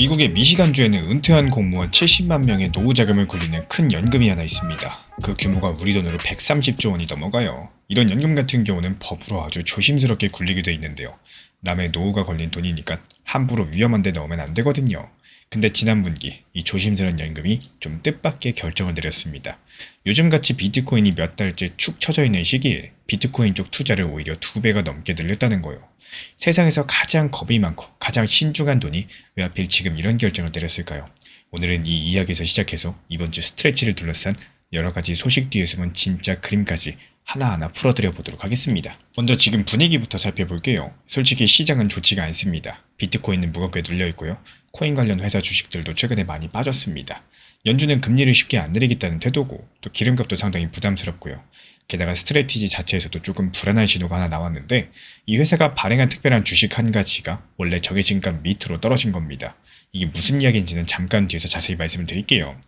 미국의 미시간주에는 은퇴한 공무원 70만 명의 노후 자금을 굴리는 큰 연금이 하나 있습니다. 그 규모가 우리 돈으로 130조 원이 넘어가요. 이런 연금 같은 경우는 법으로 아주 조심스럽게 굴리게 돼 있는데요. 남의 노후가 걸린 돈이니까 함부로 위험한 데 넣으면 안 되거든요. 근데 지난 분기 이 조심스러운 연금이 좀 뜻밖의 결정을 내렸습니다. 요즘같이 비트코인이 몇 달째 축 처져 있는 시기에 비트코인 쪽 투자를 오히려 2배가 넘게 늘렸다는 거예요. 세상에서 가장 겁이 많고 가장 신중한 돈이 왜 하필 지금 이런 결정을 내렸을까요? 오늘은 이 이야기에서 시작해서 이번 주 스트레치를 둘러싼 여러 가지 소식 뒤에 숨은 진짜 그림까지 하나하나 풀어드려 보도록 하겠습니다. 먼저 지금 분위기부터 살펴볼게요. 솔직히 시장은 좋지가 않습니다. 비트코인은 무겁게 눌려 있고요. 코인 관련 회사 주식들도 최근에 많이 빠졌습니다. 연준은 금리를 쉽게 안 내리겠다는 태도고 또 기름값도 상당히 부담스럽고요. 게다가 스트래티지 자체에서도 조금 불안한 신호가 하나 나왔는데 이 회사가 발행한 특별한 주식 한 가지가 원래 정해진값 밑으로 떨어진 겁니다. 이게 무슨 이야기인지는 잠깐 뒤에서 자세히 말씀을 드릴게요.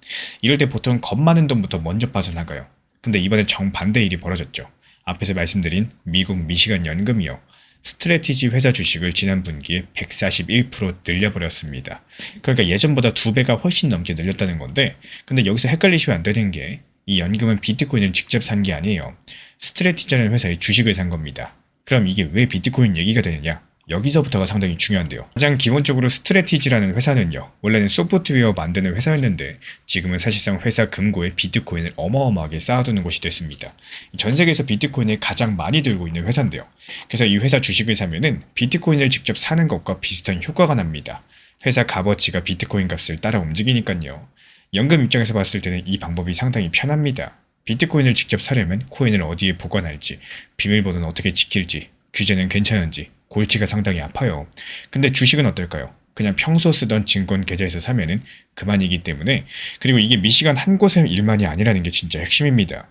이럴 때 보통 겁 많은 돈부터 먼저 빠져나가요. 근데 이번에 정반대 일이 벌어졌죠. 앞에서 말씀드린 미국 미시간 연금이요. 스트래티지 회사 주식을 지난 분기에 141% 늘려버렸습니다. 그러니까 예전보다 2배가 훨씬 넘게 늘렸다는 건데 근데 여기서 헷갈리시면 안 되는 게 이 연금은 비트코인을 직접 산 게 아니에요. 스트래티지라는 회사의 주식을 산 겁니다. 그럼 이게 왜 비트코인 얘기가 되느냐? 여기서부터가 상당히 중요한데요. 가장 기본적으로 스트래티지라는 회사는요. 원래는 소프트웨어 만드는 회사였는데 지금은 사실상 회사 금고에 비트코인을 어마어마하게 쌓아두는 곳이 됐습니다. 전 세계에서 비트코인을 가장 많이 들고 있는 회사인데요. 그래서 이 회사 주식을 사면은 비트코인을 직접 사는 것과 비슷한 효과가 납니다. 회사 값어치가 비트코인 값을 따라 움직이니까요. 연금 입장에서 봤을 때는 이 방법이 상당히 편합니다. 비트코인을 직접 사려면 코인을 어디에 보관할지, 비밀번호는 어떻게 지킬지, 규제는 괜찮은지 골치가 상당히 아파요. 근데 주식은 어떨까요? 그냥 평소 쓰던 증권 계좌에서 사면은 그만이기 때문에 그리고 이게 미시간 한 곳의 일만이 아니라는 게 진짜 핵심입니다.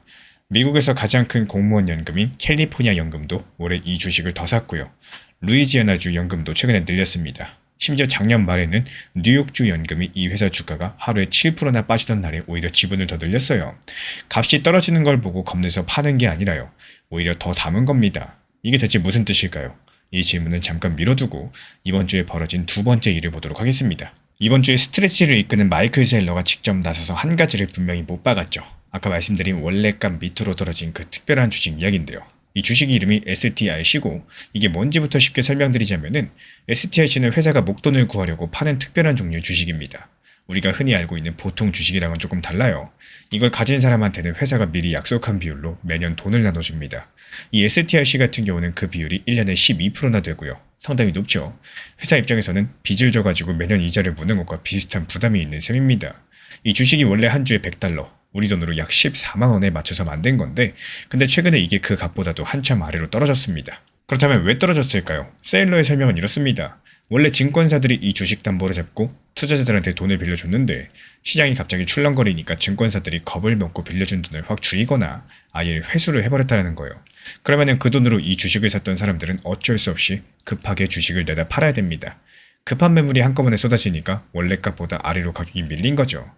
미국에서 가장 큰 공무원 연금인 캘리포니아 연금도 올해 이 주식을 더 샀고요. 루이지애나주 연금도 최근에 늘렸습니다. 심지어 작년 말에는 뉴욕주 연금이 이 회사 주가가 하루에 7%나 빠지던 날에 오히려 지분을 더 늘렸어요. 값이 떨어지는 걸 보고 겁내서 파는 게 아니라요. 오히려 더 담은 겁니다. 이게 대체 무슨 뜻일까요? 이 질문은 잠깐 미뤄두고 이번 주에 벌어진 두 번째 일을 보도록 하겠습니다. 이번 주에 스트레치를 이끄는 마이클 셀러가 직접 나서서 한 가지를 분명히 못 박았죠. 아까 말씀드린 원래값 밑으로 떨어진 그 특별한 주식 이야기인데요. 이 주식 이름이 STRC고 이게 뭔지부터 쉽게 설명드리자면은 STRC는 회사가 목돈을 구하려고 파는 특별한 종류의 주식입니다. 우리가 흔히 알고 있는 보통 주식이랑은 조금 달라요. 이걸 가진 사람한테는 회사가 미리 약속한 비율로 매년 돈을 나눠줍니다. 이 STRC 같은 경우는 그 비율이 1년에 12%나 되고요. 상당히 높죠. 회사 입장에서는 빚을 져가지고 매년 이자를 무는 것과 비슷한 부담이 있는 셈입니다. 이 주식이 원래 한 주에 $100, 우리 돈으로 약 14만 원에 맞춰서 만든 건데 근데 최근에 이게 그 값보다도 한참 아래로 떨어졌습니다. 그렇다면 왜 떨어졌을까요? 세일러의 설명은 이렇습니다. 원래 증권사들이 이 주식 담보를 잡고 투자자들한테 돈을 빌려줬는데 시장이 갑자기 출렁거리니까 증권사들이 겁을 먹고 빌려준 돈을 확 줄이거나 아예 회수를 해버렸다는 거예요. 그러면은 그 돈으로 이 주식을 샀던 사람들은 어쩔 수 없이 급하게 주식을 내다 팔아야 됩니다. 급한 매물이 한꺼번에 쏟아지니까 원래 값보다 아래로 가격이 밀린 거죠.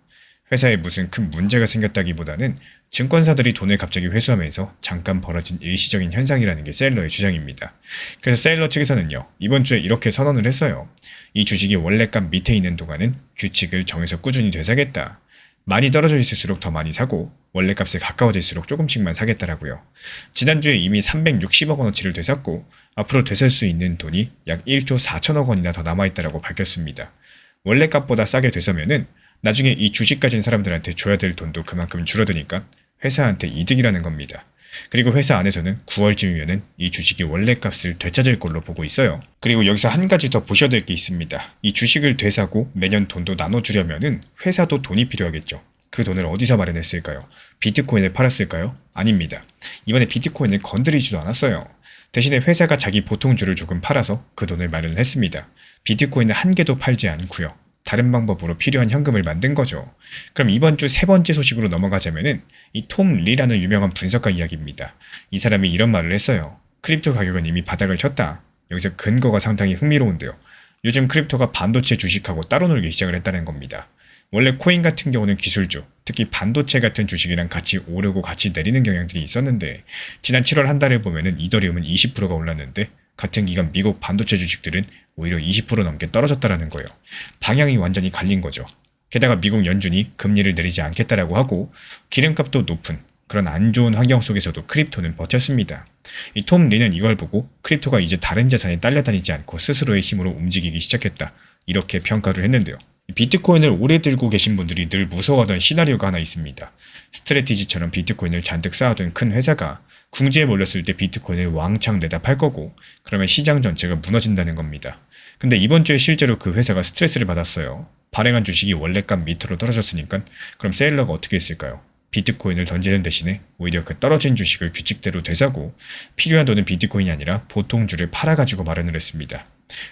회사에 무슨 큰 문제가 생겼다기보다는 증권사들이 돈을 갑자기 회수하면서 잠깐 벌어진 일시적인 현상이라는 게 셀러의 주장입니다. 그래서 셀러 측에서는요, 이번 주에 이렇게 선언을 했어요. 이 주식이 원래값 밑에 있는 동안은 규칙을 정해서 꾸준히 되사겠다. 많이 떨어져 있을수록 더 많이 사고 원래값에 가까워질수록 조금씩만 사겠다라고요. 지난주에 이미 360억 원어치를 되샀고 앞으로 되살 수 있는 돈이 약 1조 4천억 원이나 더 남아있다라고 밝혔습니다. 원래값보다 싸게 되서면은 나중에 이 주식 가진 사람들한테 줘야 될 돈도 그만큼 줄어드니까 회사한테 이득이라는 겁니다. 그리고 회사 안에서는 9월쯤이면은 이 주식이 원래값을 되찾을 걸로 보고 있어요. 그리고 여기서 한 가지 더 보셔야 될 게 있습니다. 이 주식을 되사고 매년 돈도 나눠주려면은 회사도 돈이 필요하겠죠. 그 돈을 어디서 마련했을까요? 비트코인을 팔았을까요? 아닙니다. 이번에 비트코인을 건드리지도 않았어요. 대신에 회사가 자기 보통주를 조금 팔아서 그 돈을 마련했습니다. 비트코인을 한 개도 팔지 않고요. 다른 방법으로 필요한 현금을 만든 거죠. 그럼 이번 주 세 번째 소식으로 넘어가자면은 이 톰 리라는 유명한 분석가 이야기입니다. 이 사람이 이런 말을 했어요. 크립토 가격은 이미 바닥을 쳤다. 여기서 근거가 상당히 흥미로운데요. 요즘 크립토가 반도체 주식하고 따로 놀기 시작을 했다는 겁니다. 원래 코인 같은 경우는 기술주, 특히 반도체 같은 주식이랑 같이 오르고 같이 내리는 경향들이 있었는데 지난 7월 한 달을 보면은 이더리움은 20%가 올랐는데 같은 기간 미국 반도체 주식들은 오히려 20% 넘게 떨어졌다라는 거예요. 방향이 완전히 갈린 거죠. 게다가 미국 연준이 금리를 내리지 않겠다라고 하고 기름값도 높은 그런 안 좋은 환경 속에서도 크립토는 버텼습니다. 이 톰 리는 이걸 보고 크립토가 이제 다른 자산에 딸려다니지 않고 스스로의 힘으로 움직이기 시작했다. 이렇게 평가를 했는데요. 비트코인을 오래 들고 계신 분들이 늘 무서워하던 시나리오가 하나 있습니다. 스트레티지처럼 비트코인을 잔뜩 쌓아둔 큰 회사가 궁지에 몰렸을 때 비트코인을 왕창 내다 팔 거고 그러면 시장 전체가 무너진다는 겁니다. 근데 이번 주에 실제로 그 회사가 스트레스를 받았어요. 발행한 주식이 원래값 밑으로 떨어졌으니까 그럼 세일러가 어떻게 했을까요? 비트코인을 던지는 대신에 오히려 그 떨어진 주식을 규칙대로 되사고 필요한 돈은 비트코인이 아니라 보통 주를 팔아가지고 마련을 했습니다.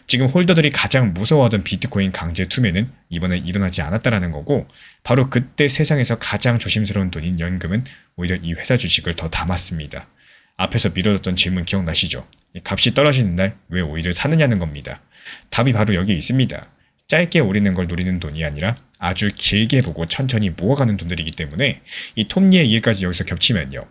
지금 홀더들이 가장 무서워하던 비트코인 강제 투매는 이번에 일어나지 않았다라는 거고 바로 그때 세상에서 가장 조심스러운 돈인 연금은 오히려 이 회사 주식을 더 담았습니다. 앞에서 미뤄뒀던 질문 기억나시죠? 값이 떨어지는 날 왜 오히려 사느냐는 겁니다. 답이 바로 여기에 있습니다. 짧게 오르는 걸 노리는 돈이 아니라 아주 길게 보고 천천히 모아가는 돈들이기 때문에 이 톱니의 일까지 여기서 겹치면요.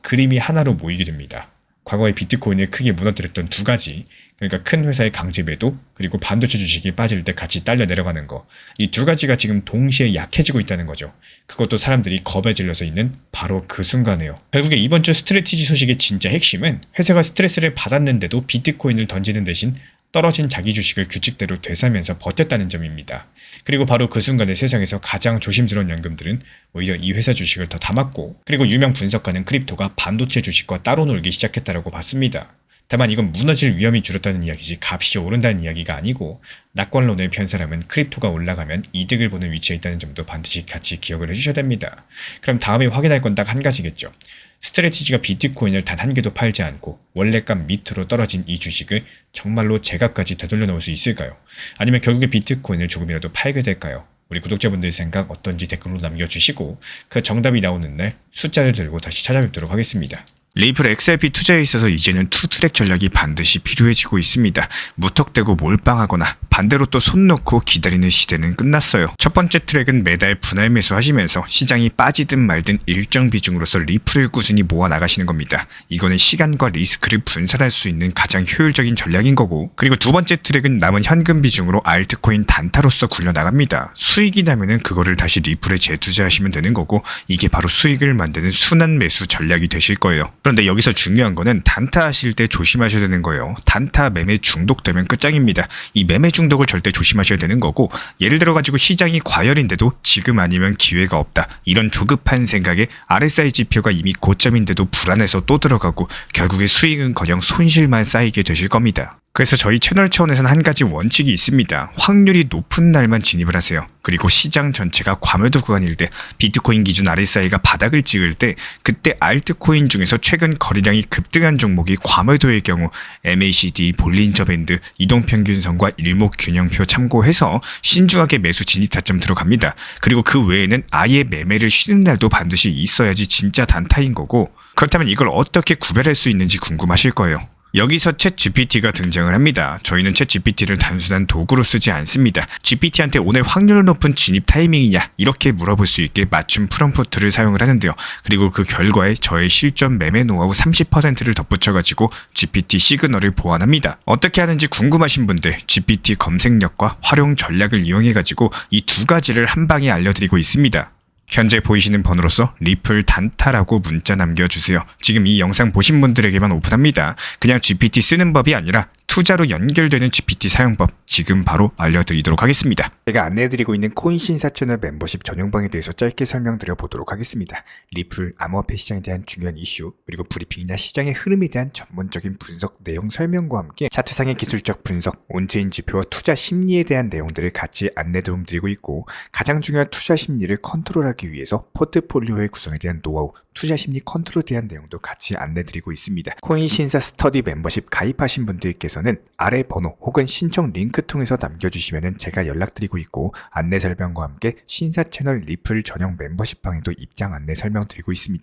그림이 하나로 모이게 됩니다. 과거에 비트코인을 크게 무너뜨렸던 두 가지, 그러니까 큰 회사의 강제 매도 그리고 반도체 주식이 빠질 때 같이 딸려 내려가는 거, 이 두 가지가 지금 동시에 약해지고 있다는 거죠. 그것도 사람들이 겁에 질려서 있는 바로 그 순간에요. 결국에 이번 주 스트레티지 소식의 진짜 핵심은 회사가 스트레스를 받았는데도 비트코인을 던지는 대신 떨어진 자기 주식을 규칙대로 되사면서 버텼다는 점입니다. 그리고 바로 그 순간에 세상에서 가장 조심스러운 연금들은 오히려 이 회사 주식을 더 담았고 그리고 유명 분석가는 크립토가 반도체 주식과 따로 놀기 시작했다고 봤습니다. 다만 이건 무너질 위험이 줄었다는 이야기지 값이 오른다는 이야기가 아니고 낙관론을 편 사람은 크립토가 올라가면 이득을 보는 위치에 있다는 점도 반드시 같이 기억을 해주셔야 됩니다. 그럼 다음에 확인할 건 딱 한 가지겠죠. 스트레티지가 비트코인을 단 한 개도 팔지 않고 원래값 밑으로 떨어진 이 주식을 정말로 제값까지 되돌려 놓을 수 있을까요? 아니면 결국에 비트코인을 조금이라도 팔게 될까요? 우리 구독자분들의 생각 어떤지 댓글로 남겨주시고 그 정답이 나오는 날 숫자를 들고 다시 찾아뵙도록 하겠습니다. 리플 XRP 투자에 있어서 이제는 투트랙 전략이 반드시 필요해지고 있습니다. 무턱대고 몰빵하거나 반대로 또 손 놓고 기다리는 시대는 끝났어요. 첫 번째 트랙은 매달 분할 매수하시면서 시장이 빠지든 말든 일정 비중으로서 리플을 꾸준히 모아 나가시는 겁니다. 이거는 시간과 리스크를 분산할 수 있는 가장 효율적인 전략인 거고 그리고 두 번째 트랙은 남은 현금 비중으로 알트코인 단타로서 굴려나갑니다. 수익이 나면은 그거를 다시 리플에 재투자하시면 되는 거고 이게 바로 수익을 만드는 순환 매수 전략이 되실 거예요. 그런데 여기서 중요한 거는 단타 하실 때 조심하셔야 되는 거예요. 단타 매매 중독되면 끝장입니다. 이 매매 중독을 절대 조심하셔야 되는 거고 예를 들어 가지고 시장이 과열인데도 지금 아니면 기회가 없다. 이런 조급한 생각에 RSI 지표가 이미 고점인데도 불안해서 또 들어가고 결국에 수익은커녕 손실만 쌓이게 되실 겁니다. 그래서 저희 채널 차원에서는 한 가지 원칙이 있습니다. 확률이 높은 날만 진입을 하세요. 그리고 시장 전체가 과매도 구간일 때 비트코인 기준 RSI가 바닥을 찍을 때 그때 알트코인 중에서 최근 거래량이 급등한 종목이 과매도의 경우 MACD, 볼린저 밴드, 이동평균선과 일목균형표 참고해서 신중하게 매수 진입 타점 들어갑니다. 그리고 그 외에는 아예 매매를 쉬는 날도 반드시 있어야지 진짜 단타인 거고 그렇다면 이걸 어떻게 구별할 수 있는지 궁금하실 거예요. 여기서 챗 GPT가 등장을 합니다. 저희는 챗 GPT를 단순한 도구로 쓰지 않습니다. GPT한테 오늘 확률 높은 진입 타이밍이냐 이렇게 물어볼 수 있게 맞춤 프롬프트를 사용을 하는데요. 그리고 그 결과에 저의 실전 매매 노하우 30%를 덧붙여가지고 GPT 시그널을 보완합니다. 어떻게 하는지 궁금하신 분들 GPT 검색력과 활용 전략을 이용해가지고 이 두 가지를 한 방에 알려드리고 있습니다. 현재 보이시는 번호로서 리플 단타라고 문자 남겨주세요. 지금 이 영상 보신 분들에게만 오픈합니다. 그냥 GPT 쓰는 법이 아니라 투자로 연결되는 GPT 사용법 지금 바로 알려드리도록 하겠습니다. 제가 안내해드리고 있는 코인 신사 채널 멤버십 전용방에 대해서 짧게 설명드려 보도록 하겠습니다. 리플, 암호화폐 시장에 대한 중요한 이슈, 그리고 브리핑이나 시장의 흐름에 대한 전문적인 분석 내용 설명과 함께 차트상의 기술적 분석, 온체인 지표와 투자 심리에 대한 내용들을 같이 안내 도움드리고 있고 가장 중요한 투자 심리를 컨트롤하기 위해서 포트폴리오의 구성에 대한 노하우, 투자 심리 컨트롤에 대한 내용도 같이 안내드리고 있습니다. 코인 신사 스터디 멤버십 가입하신 분들께서는 아래 번호 혹은 신청 링크 통해서 남겨주시면 제가 연락드리고 있고 안내 설명과 함께 신사 채널 리플 전용 멤버십 방에도 입장 안내 설명드리고 있습니다.